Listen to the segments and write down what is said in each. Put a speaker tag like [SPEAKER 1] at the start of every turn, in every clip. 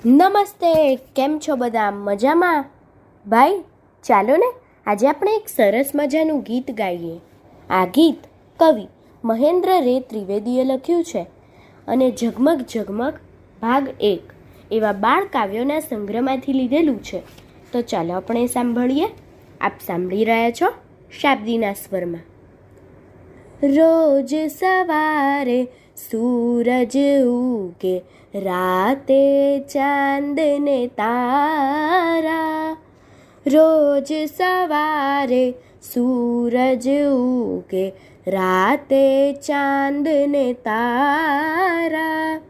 [SPEAKER 1] નમસ્તે, કેમ છો બધા? મજામાં? ભાઈ ચાલો ને આજે આપણે એક સરસ મજાનું ગીત ગાઈએ. આ ગીત કવિ મહેન્દ્ર રે ત્રિવેદીએ લખ્યું છે અને ઝગમગ ઝગમગ ભાગ 1 એવા બાળ કાવ્યોના સંગ્રહમાંથી લીધેલું છે. તો ચાલો આપણે સાંભળીએ. આપ સાંભળી રહ્યા છો શાબ્દીના સ્વરમાં. રોજ સવારે સૂરજ ઉગે, રાતે ચાંદ ને તારા. રોજ સવારે સૂરજ ઉગે, રાતે ચાંદ ને તારા.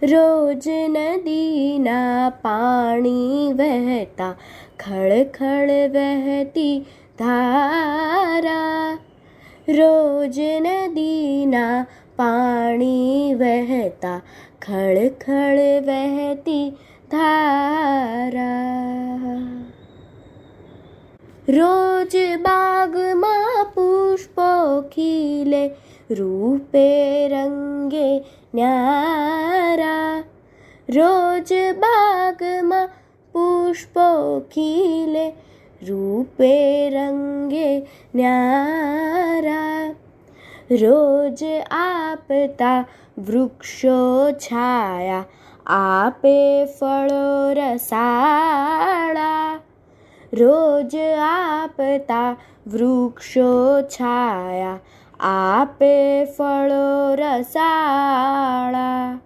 [SPEAKER 1] રોજ નદીના પાણી વહેતા, ખળખળ વહેતી ધારા. રોજ નદીના પાણી વહેતા, ખળખળ વહેતી ધારા. રોજ બાગમાં પુષ્પો ખીલે, રૂપે રંગે ન્યારા. રોજ બાગમાં પુષ્પો ખીલે, રૂપે રંગે ન્યારા. રોજ આપતા વૃક્ષો છાયા, આપે ફળો રસાળા. રોજ આપતા વૃક્ષો છાયા, આપે ફળો રસાળા.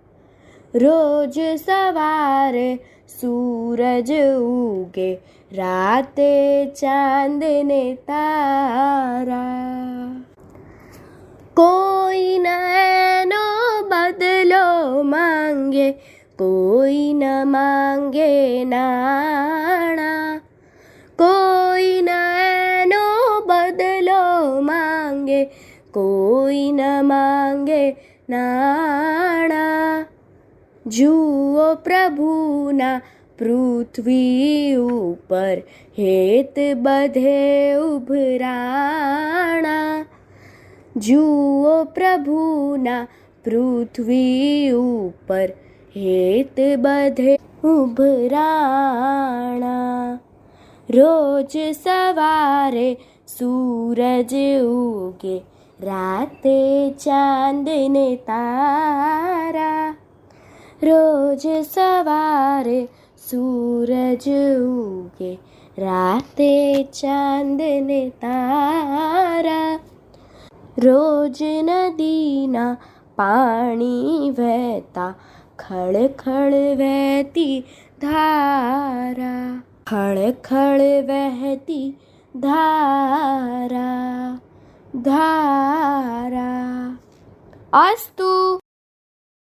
[SPEAKER 1] રોજ સવારે સૂરજ ઉગે, રાતે ચાંદ ને તારા. કોઈ એનો બદલો માંગે, કોઈ ન માંગે નાણાં. કોઈ એનો બદલો માંગે, કોઈ ન માંગે નાણાં. જુઓ પ્રભુના પૃથ્વી ઉપર, હેત બધે ઉભરાણા. જુઓ પ્રભુના પૃથ્વી ઉપર, હેત બધે ઉભરાણા. રોજ સવારે સૂરજ ઉગે, રાતે ચાંદ ને તારા. રોજ સવારે સૂરજ ઉગે, રાતે ચાંદ ને તારા. રોજ નદીના પાણી વહેતા, ખળખળ વહેતી ધારા. ખળખળ વહેતી ધારા ધારા. અસ્તુ.